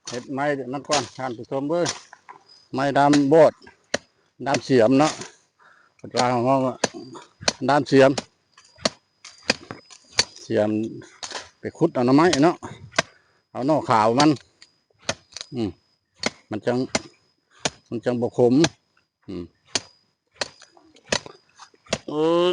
เห็ดไม้นักก้อนท่านผู้ชมเบ้ยไม้ดำโบดดำเสียมเนาะปลาของห้องดำเสียมไปขุดเอาหน่อไม้เนาะเอาหน่อขาวมันมันจังบกขมเออ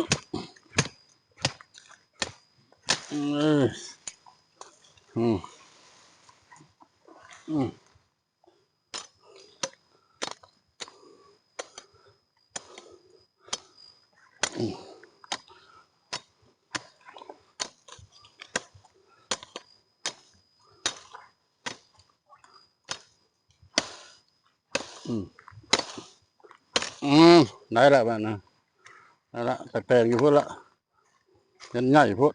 ได้ละบ้านนะได้ละแต่แปลงอยู่พุ่นละยันใหญ่พุ่น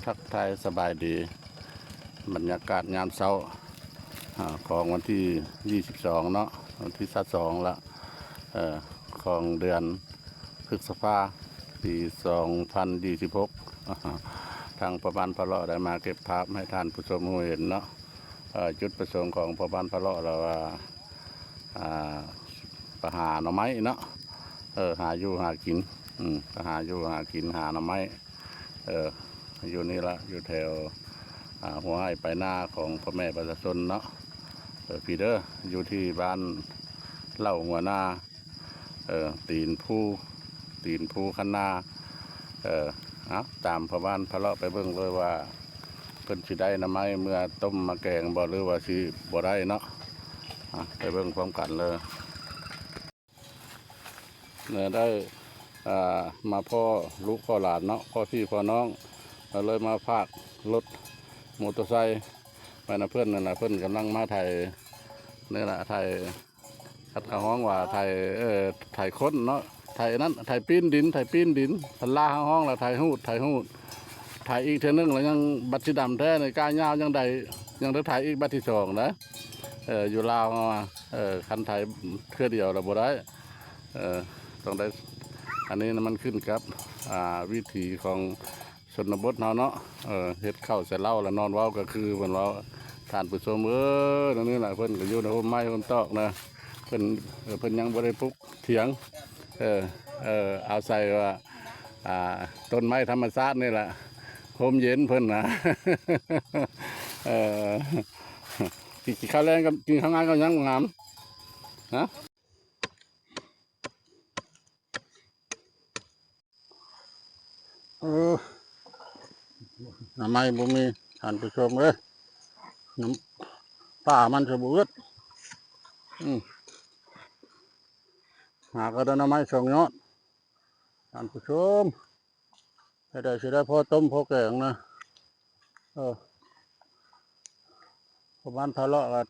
ทักทายสบายดีบรรยากาศยามเช้าของวันที่22เนาะวันที่22ละของเดือนพฤษภาปี2026ทางประบานพะเลาะได้มาเก็บภาพให้ท่านผู้ชมเห็นเนาะจุดประสงค์ของประบานพะเลาะเราว่าประหาหน่อไม้เนาะหาอยู่หากินหาอยู่หากินหาหน่อไม้อยู่นี่ละอยู่แถวหัวไห้ไปหน้าของพ่อแม่ประชาชนเนาะพี่เด้ออยู่ที่บ้านเล่าหัวหน้าตีนผู้คันนาตามพ่อบ้านพะเลาะไปเบิ่งเลยว่าเพิ่นสิได้หน่อไม้เมื่อต้มมาแกงบ่หรือว่าสิบ่ได้เนาะไปเบิ่งพร้อมกันเลยได้มาพ่อลูกพ่อหลานเนาะพ่อพี่พ่อน้องเลยมาพากรถมอเตอร์ไซค์ไปนะเพื่อนนั่นแหละเพื่อนกำลังมาถ่ายนี่แหละถ่ายคัดกระห้องว่าถ่ายค้นเนาะถ่ายนั้นถ่ายปีนดินพันล่าห้องแล้วถ่ายหูดถ่ายอีกเท่านึงแล้วยังบัตรสีดำแท้ในก้าเงายังได้ถ่ายอีกบัตรที่2นะอยู่ลาวมาคันถ่ายเพื่อเดียวเราบ่ได้ต้องได้อันนี้มันขึ้นครับวิถีของชนบทเนาะเฮ็ดข้าวใส่เหล้าแล้วนอนเว้าก็คือเพิ่นเว้าท่านผู้ชมตรงนี้แหละเพิ่นก็อยู่ในร่มไม้ร่มตอกนะเพิ่นยังบ่ได้ปลูกเถียงเอาใส่ว่าต้นไม้ธรรมชาตินี่แหละโฮมเย็นเพิ่นนะกินข้าวแรงกับกินข้าวงานก็ยังงามนะน้ำไม้บุมีท่านผู้ชมน้ำป่ามันจะบุดหากระดานน้ำไม้2 ยอดท่านผู้ชมให้ได้สิได้พอต้มพอแกงนะประมาณพะเลาะกัน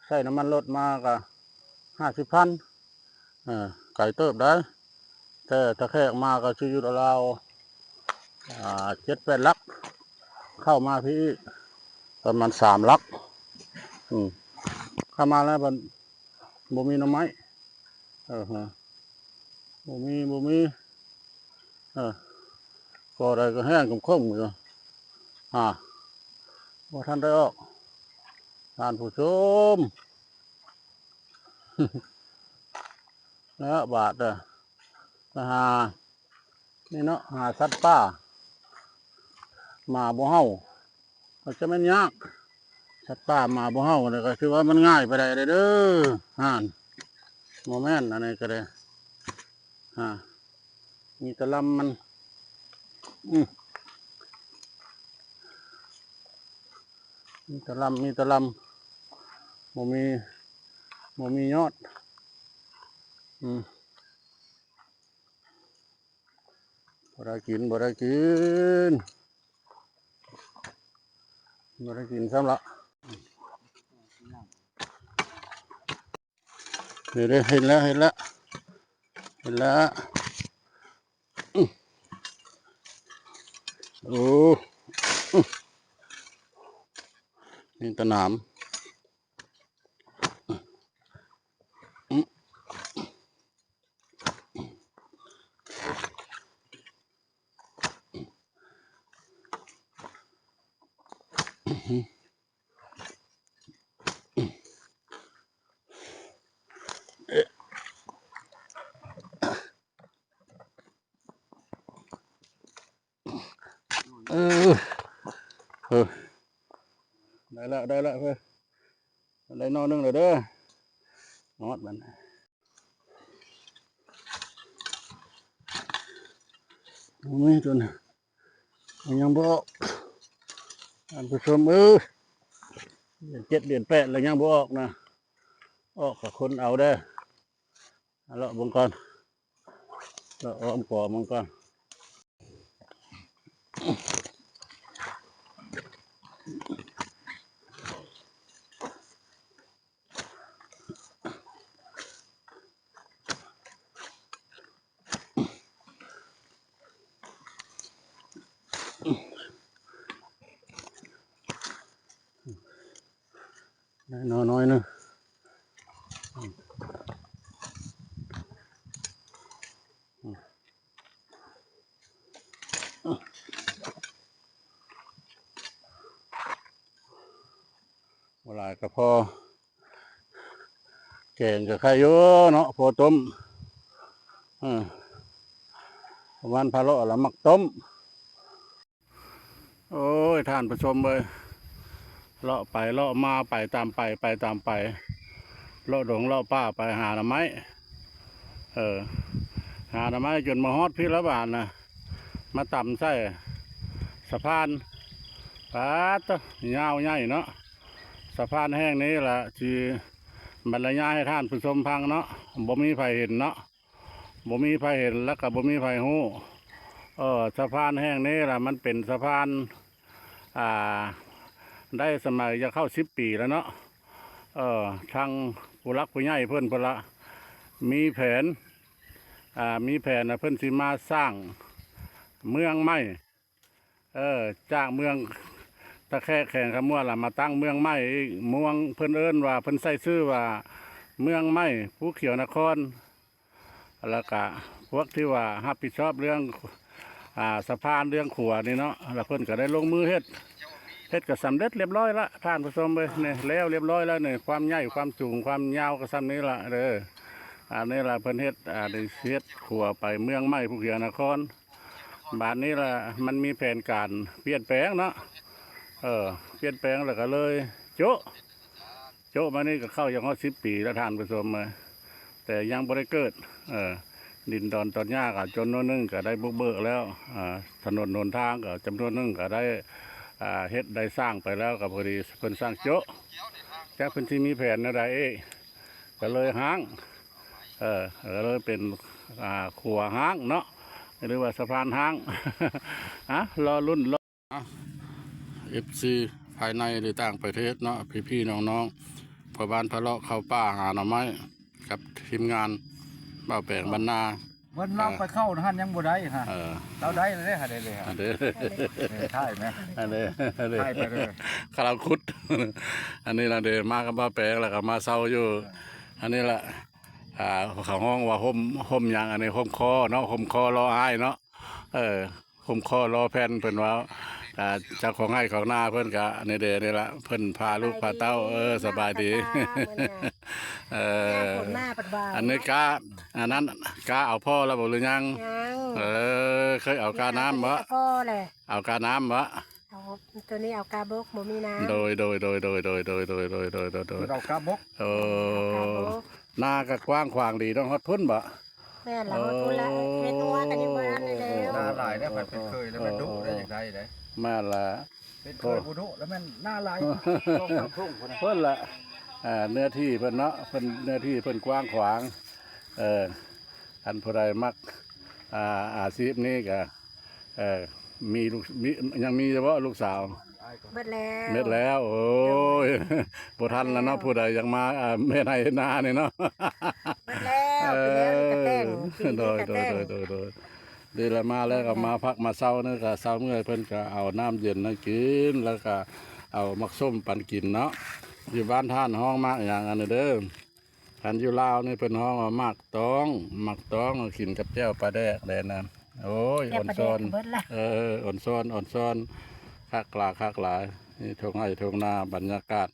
ใส่น้ำมันลดมากะ50,000ไก่เติบได้แต่ถ้าแขกมาก็ชื่อยุดเรา7-8 ลักเข้ามาพี่ประมาณ3 ลักเข้ามาแล้วมันบ่มีหน่อไม้บ่มีก็ได้ก็แห้งกับข้มอยู่ว่าท่านได้ออกท่านผู้ชมแล้วบาทนี่เนาะหาสัตว์ป่ามาบ่เฮาก็จะไม่ยากสัตว์ป่ามาบ่เฮาเนี่ยก็คือว่ามันง่ายไปได้เลยเด้อโมเมนต์อันนี้ก็ได้มีตะลำมันมีตะลำบ่มียอดบ่ได้กินซ้ำละเดี๋ยวเห็นแล้วโอ้นี่ตะหนาม เออเออได้แล้วเพื่อได้นอนนึงเลยเด้อนอดมันไม่ตัวน่ะยังบอกอันผู้ชมเดือน7 เดือน 8แล้วยังบอกนะออกกับคนเอาเด้อเลาะบังก่อนเลาะอ้อมก่อมังก่อนได้น้อยนึงเวลาก็พอแกงกับไข่เยอะเนาะพอต้มประมาณพาเลาะละมักต้มโอ้ยท่านผู้ชมเลยเลาะไปเลาะมาไปตามไปตามไปเลาะดงเลาะป้าไปหาหน่อไม้หาหน่อไม้จนมาฮอดพี่ละบาทนะมาต่ำใส่สะพานปาดยาวใหญ่เนาะสะพานแห้งนี้แหละที่บรรยายให้ท่านผู้ชมฟังเนาะบ่มีไผเห็นเนาะบ่มีไผเห็นแล้วก็บ่มีไผฮู้สะพานแห้งนี้แหละมันเป็นสะพานได้สมัยจะเข้า10 ปีแล้วเนาะทางผู้รักผู้ใหญ่เพื่อนพละมีแผนเพื่อนสิมาสร้างเมืองใหม่จากเมืองตะแคงแข่งขมัวล่ะมาตั้งเมืองใหม่เมืองเพื่อนเอิ้นว่าเพื่อนใส่ชื่อว่าเมืองใหม่ภูเขียวนครแล้วก็พวกที่ว่ารับผิดชอบเรื่องสะพานเรื่องขัวนี่เนาะแล้วเพื่อนก็ได้ลงมือเฮ็ดก็สำเร็จเรียบร้อยละท่านผู้ชมเลยเนี่ยแล้วเรียบร้อยแล้วเนี่ยความใหญ่ความสูงความยาวก็ซ้ำนี้ละเด้ออันนี้ละเพิ่นเฮ็ดได้เฮ็ดขัวไปเมืองใหม่ภูเขียวนครบาทนี้ละมันมีแผนการเปลี่ยนแปลงเนาะเปลี่ยนแปลงแล้วก็เลยโจะมานี่ก็เข้ายังฮอด10 ปีแล้วท่านผู้ชมเลยแต่ยังบ่ได้เกิดดินดอนตอนหญ้าก็จำนวนนึงก็ได้บุกเบิกแล้วถนนหนทางก็จำนวนนึงก็ได้เฮ็ดได้สร้างไปแล้วกับพอดีเพิ่นสร้างโจ๊ะแค่เพิ่นที่มีแผนอะไรก็เลยห้างก็เลยเป็นขัวห้างเนาะหรือว่าสะพานห้างรอรุ่นFC ภายในหรือต่างประเทศเนาะพี่ๆน้องๆพ่อบ้านพะเลาะเข้าป่าหาหน่อไม้กับทีมงานบ่าวแปลงบรรณาวันเราไปเข้าท่านยังบ่ได้ฮะเราได้เลยฮะได้เลยฮะใช่ไหมอันนี้ใช่ไปเลยคาราคุดอันนี้เราเดินมากับบ่าวแปลงแล้วก็มาเศร้าอยู่อันนี้แหละเขาห้องว่าห่มอย่างอันนี้ห่มคอเนาะห่มคอรออ้ายเนาะห่มคอรอแผ่นเพิ่นว่าเจ้าของให้ของหน้าเพิ่นกะในเดนี่ละเพิ่นพาลูกพาเต้าสบายดีอันนี้กาอันนั้นกาเอาพ่อแล้วบอกหรือยังเคยเอากาน้ำบ่พ่อเลยเอากาน้ำบ่ตัวนี้เอากาบกบ่มีน้ำโดยเรากาบกหน้าก็กว้างขวางดีต้องฮอดพุ่นบ่แม่เราทุละเฮ็ดตัวกันยังบ่ทันได้แล้วหน้าลายได้ผัดเป็นเคยแล้วมันดุได้อย่างไรได้แม่ละเป็นเคยบุดุแล้วมันหน้าลายต้องทำทุ่งเพิ่นละเนื้อที่เพิ่นเนาะเพิ่นเนื้อที่เพิ่นกว้างขวางอันผู้ใดมักอาชีพนี้ก็มีลูกยังมีเฉพาะลูกสาวเบิดแล้วเม็ดแล้วโอ้ยบ่ทันแล้วเนาะผู้ใดยังมาแม่ในนาเนี่ยเนาะเบิดแล้วปีแล้วนี่ก็แต่งโดยดีละมาแล้วก็มาพักมาเศร้านี่ก็เศร้าเมื่อเพิ่นก็เอาน้ำเย็นให้กินแล้วก็เอามักส้มปั่นกินเนาะอยู่บ้านท่านห้องมากอย่างอันนี้เด้อท่านอยู่ลาวนี่เป็นห้องว่ามักต้องกินกับแจ่วปลาแดกแดนนั้นโอ้ยอ่อนซ้อนอ่อนซ้อนคักหลาย นี่ทงไร่ทงนาบรรยากาศ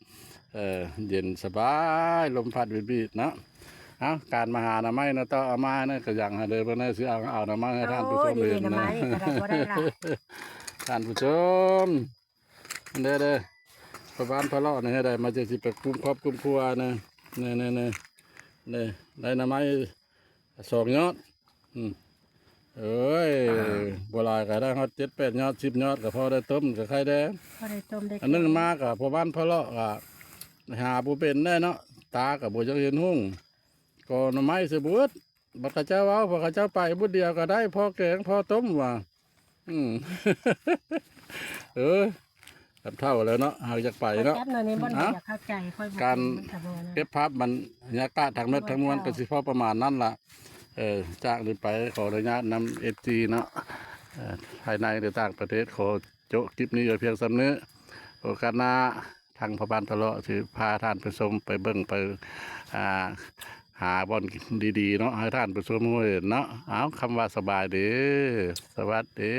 เย็นสบายลมพัดวิบๆเนาะเอาการมาหาหน่อไม้นะต้องเอามานะก็อย่างเดิมเพื่อนสิเอาหน่อไม้ให้ท่านผู้ชม โอ้ย เห็น ดีๆนะไม้ นะ กระดาษบ่ได้ละ ท่านผู้ชมเด้อประบ้านพะเลาะนี่ให้ได้มาจะสิไปคุ้มครอบคุ้มครัวนะนี่ได้หน่อไม้2 ยอดเอ้ยบัวลายก็ได้ฮอด7-8 ยอด10 ยอดก็พอได้ต้มกับไข่แดง บ่ได้ต้มได้ อันนึงมากกับประบ้านพะเลาะก็หาผู้เป็นได้เนาะตากับบัวจังเห็นหุ่งก็หน่อไม้สิบุดบักกะเจ้าเอาบักกะเจ้าไปบุดเดียวก็ได้พอแกงพอต้มว่ะกับเท่าแล้วเนาะหากจากไปเนาะ แป๊บหน่อยนี่บ่ได้อยากเข้าใจค่อยบอก การ มันก็บ่นะ เก็บภาพมันบรรยากาศทางเม็ดทางมวลก็สิพอประมาณนั้นล่ะจากนี้ไปขออนุญาตนำFGเนาะภายในหรือต่างประเทศขอโจะคลิปนี้ไว้เพียงสำนึกโอกาสหน้าทางพระบานทะเลาะสิพาท่านไปชมไปเบิ่งไปหาบอลดีๆเนาะให้ท่านไปชมเห็นเนาะเอาคำว่าสบายดีสวัสดี